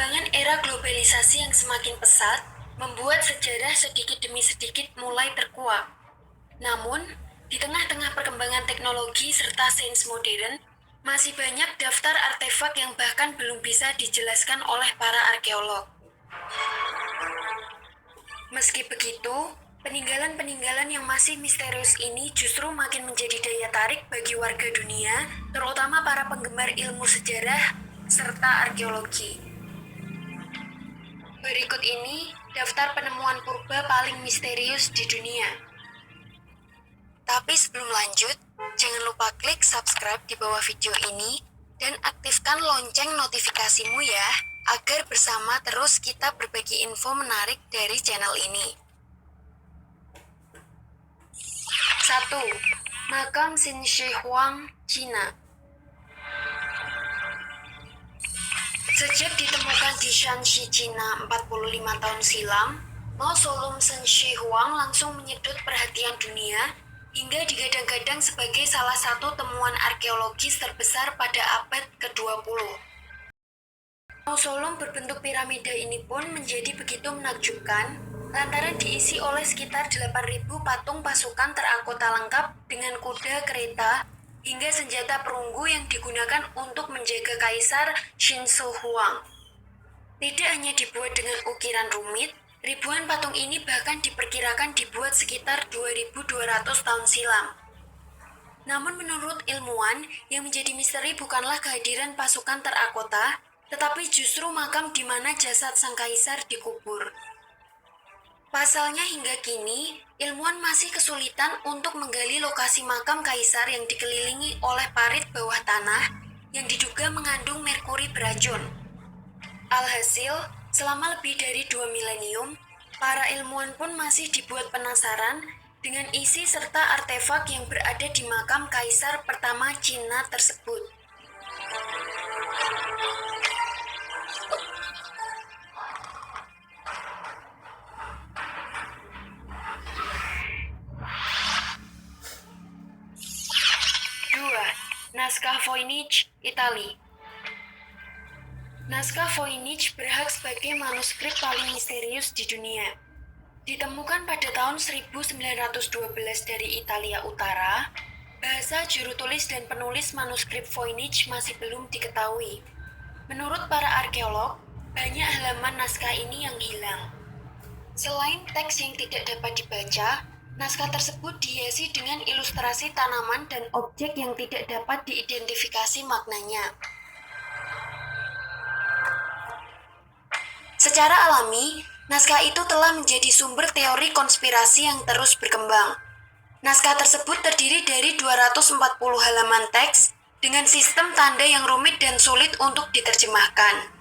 Perkembangan era globalisasi yang semakin pesat membuat sejarah sedikit demi sedikit mulai terkuak. Namun, di tengah-tengah perkembangan teknologi serta sains modern, masih banyak daftar artefak yang bahkan belum bisa dijelaskan oleh para arkeolog. Meski begitu, peninggalan-peninggalan yang masih misterius ini justru makin menjadi daya tarik bagi warga dunia, terutama para penggemar ilmu sejarah serta arkeologi. Berikut ini daftar penemuan purba paling misterius di dunia. Tapi sebelum lanjut, jangan lupa klik subscribe di bawah video ini dan aktifkan lonceng notifikasimu ya, agar bersama terus kita berbagi info menarik dari channel ini. 1. Makam Qin Shi Huang, Cina. Sejak ditemukan di Shanxi, Cina 45 tahun silam, Mausoleum Qin Shi Huang langsung menyedot perhatian dunia hingga digadang-gadang sebagai salah satu temuan arkeologis terbesar pada abad ke-20. Mausoleum berbentuk piramida ini pun menjadi begitu menakjubkan lantaran diisi oleh sekitar 8.000 patung pasukan terakota lengkap dengan kuda, kereta, hingga senjata perunggu yang digunakan untuk menjaga Kaisar Qin Shi Huang. Tidak hanya dibuat dengan ukiran rumit, ribuan patung ini bahkan diperkirakan dibuat sekitar 2.200 tahun silam. Namun menurut ilmuwan, yang menjadi misteri bukanlah kehadiran pasukan terakota, tetapi justru makam di mana jasad sang kaisar dikubur. Pasalnya hingga kini, ilmuwan masih kesulitan untuk menggali lokasi makam kaisar yang dikelilingi oleh parit bawah tanah yang diduga mengandung merkuri beracun. Alhasil, selama lebih dari 2 milenium, para ilmuwan pun masih dibuat penasaran dengan isi serta artefak yang berada di makam kaisar pertama Cina tersebut. 2. Naskah Voynich, Italia. Naskah Voynich berhak sebagai manuskrip paling misterius di dunia. Ditemukan pada tahun 1912 dari Italia Utara, bahasa juru tulis dan penulis manuskrip Voynich masih belum diketahui. Menurut para arkeolog, banyak halaman naskah ini yang hilang. Selain teks yang tidak dapat dibaca, naskah tersebut dihiasi dengan ilustrasi tanaman dan objek yang tidak dapat diidentifikasi maknanya. Secara alami, naskah itu telah menjadi sumber teori konspirasi yang terus berkembang. Naskah tersebut terdiri dari 240 halaman teks dengan sistem tanda yang rumit dan sulit untuk diterjemahkan.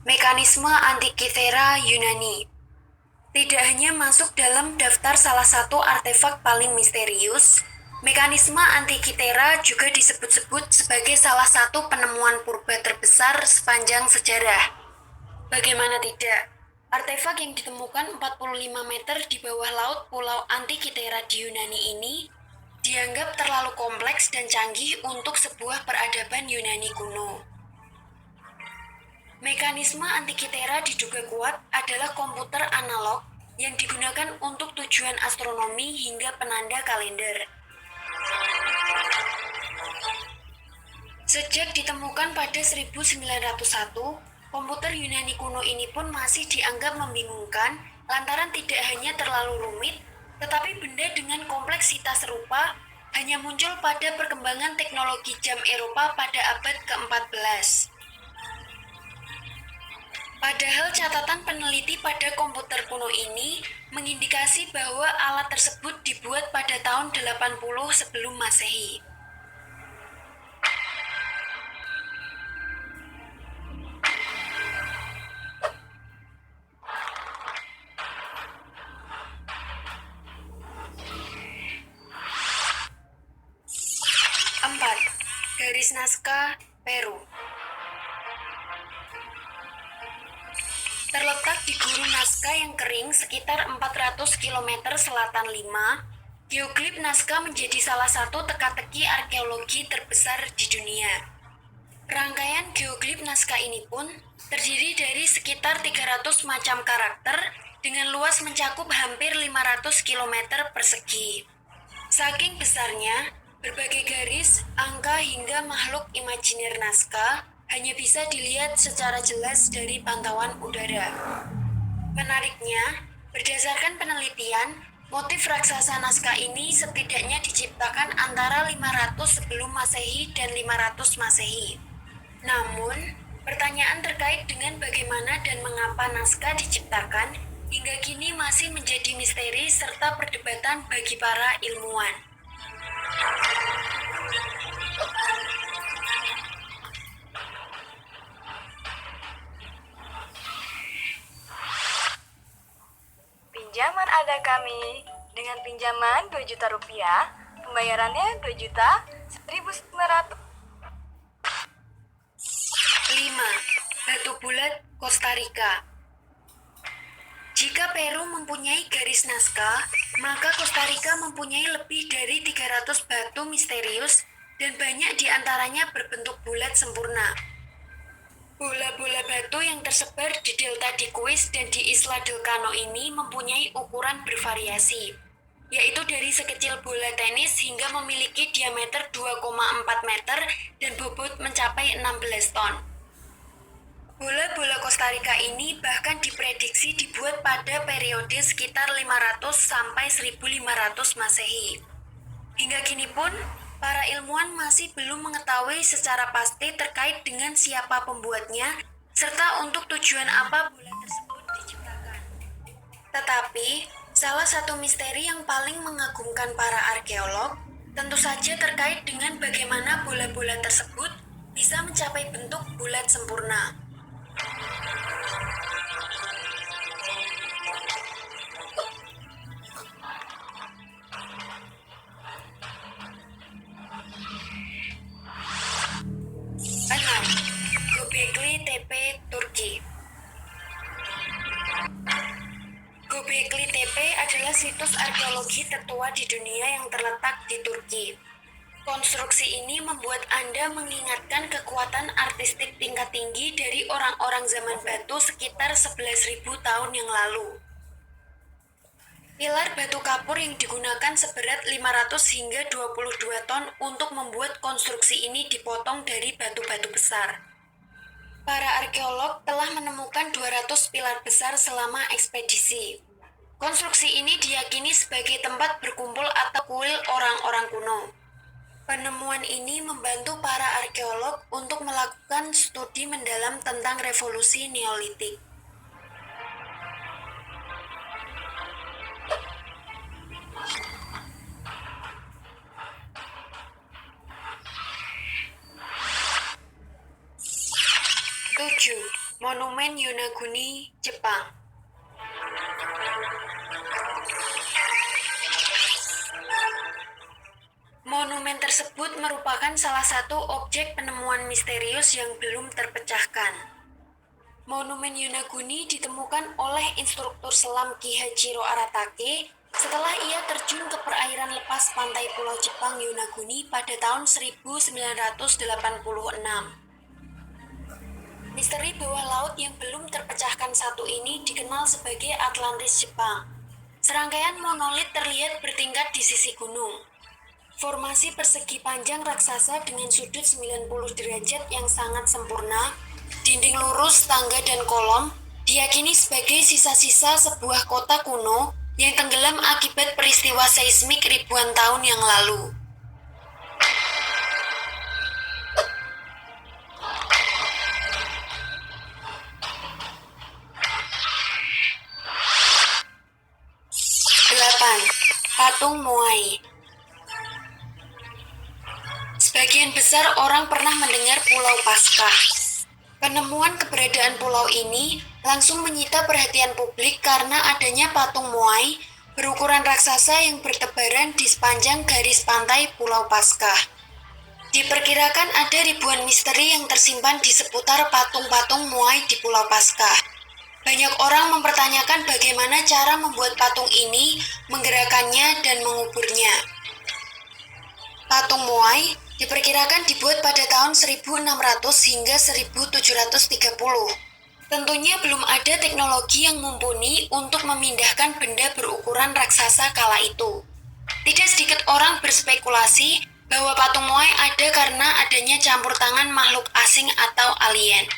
Mekanisme Antikythera Yunani. Tidak hanya masuk dalam daftar salah satu artefak paling misterius, mekanisme Antikythera juga disebut-sebut sebagai salah satu penemuan purba terbesar sepanjang sejarah. Bagaimana tidak, artefak yang ditemukan 45 meter di bawah laut pulau Antikythera di Yunani ini dianggap terlalu kompleks dan canggih untuk sebuah peradaban Yunani kuno. Mekanisme Antikythera diduga kuat adalah komputer analog yang digunakan untuk tujuan astronomi hingga penanda kalender. Sejak ditemukan pada 1901, komputer Yunani kuno ini pun masih dianggap membingungkan lantaran tidak hanya terlalu rumit, tetapi benda dengan kompleksitas serupa hanya muncul pada perkembangan teknologi jam Eropa pada abad ke-14. Padahal catatan peneliti pada komputer kuno ini mengindikasi bahwa alat tersebut dibuat pada tahun 80 sebelum Masehi. Garis naskah Peru. Terletak di gurun Nazca yang kering sekitar 400 km selatan Lima, Geoglif Nazca menjadi salah satu teka-teki arkeologi terbesar di dunia. Rangkaian geoglif Nazca ini pun terdiri dari sekitar 300 macam karakter dengan luas mencakup hampir 500 km persegi. Saking besarnya, berbagai garis, angka hingga makhluk imajiner Nazca hanya bisa dilihat secara jelas dari pantauan udara. Menariknya, berdasarkan penelitian, motif raksasa Nazca ini setidaknya diciptakan antara 500 sebelum Masehi dan 500 Masehi. Namun, pertanyaan terkait dengan bagaimana dan mengapa Nazca diciptakan hingga kini masih menjadi misteri serta perdebatan bagi para ilmuwan. Pinjaman ada kami. Dengan pinjaman 2 juta rupiah, pembayarannya 2 juta 1.900. 5. Batu bulat Costa Rica. Jika Peru mempunyai garis Nazca, maka Costa Rica mempunyai lebih dari 300 batu misterius dan banyak di antaranya berbentuk bulat sempurna. Bola-bola batu yang tersebar di Delta Diquis dan di Isla del Cano ini mempunyai ukuran bervariasi, yaitu dari sekecil bola tenis hingga memiliki diameter 2,4 meter dan bobot mencapai 16 ton. Bola-bola Costa Rica ini bahkan diprediksi dibuat pada periode sekitar 500 sampai 1500 Masehi. Hingga kini pun, para ilmuwan masih belum mengetahui secara pasti terkait dengan siapa pembuatnya serta untuk tujuan apa bola tersebut diciptakan. Tetapi, salah satu misteri yang paling mengagumkan para arkeolog tentu saja terkait dengan bagaimana bola-bola tersebut bisa mencapai bentuk bulat sempurna. Göbekli Tepe, Turki. Göbekli Tepe adalah situs arkeologi tertua di dunia yang terletak di Turki. Konstruksi ini membuat Anda mengingatkan kekuatan artistik tingkat tinggi dari orang-orang zaman batu sekitar 11.000 tahun yang lalu. Pilar batu kapur yang digunakan seberat 500 hingga 22 ton untuk membuat konstruksi ini dipotong dari batu-batu besar. Para arkeolog telah menemukan 200 pilar besar selama ekspedisi. Konstruksi ini diyakini sebagai tempat berkumpul atau kuil orang-orang kuno. Penemuan ini membantu para arkeolog untuk melakukan studi mendalam tentang revolusi Neolitik. Monumen Yonaguni, Jepang. Monumen tersebut merupakan salah satu objek penemuan misterius yang belum terpecahkan. Monumen Yonaguni ditemukan oleh instruktur selam Ki Hachiro Aratake setelah ia terjun ke perairan lepas pantai Pulau Jepang Yonaguni pada tahun 1986. Misteri bawah laut yang belum terpecahkan satu ini dikenal sebagai Atlantis Jepang. Serangkaian monolit terlihat bertingkat di sisi gunung. Formasi persegi panjang raksasa dengan sudut 90 derajat yang sangat sempurna, dinding lurus, tangga, dan kolom diyakini sebagai sisa-sisa sebuah kota kuno yang tenggelam akibat peristiwa seismik ribuan tahun yang lalu. Patung Moai. Sebagian besar orang pernah mendengar Pulau Paskah. Penemuan keberadaan pulau ini langsung menyita perhatian publik karena adanya patung Moai berukuran raksasa yang bertebaran di sepanjang garis pantai Pulau Paskah. Diperkirakan ada ribuan misteri yang tersimpan di seputar patung-patung Moai di Pulau Paskah. Banyak orang mempertanyakan bagaimana cara membuat patung ini, menggerakkannya, dan menguburnya. Patung Moai diperkirakan dibuat pada tahun 1600 hingga 1730. Tentunya belum ada teknologi yang mumpuni untuk memindahkan benda berukuran raksasa kala itu. Tidak sedikit orang berspekulasi bahwa patung Moai ada karena adanya campur tangan makhluk asing atau alien.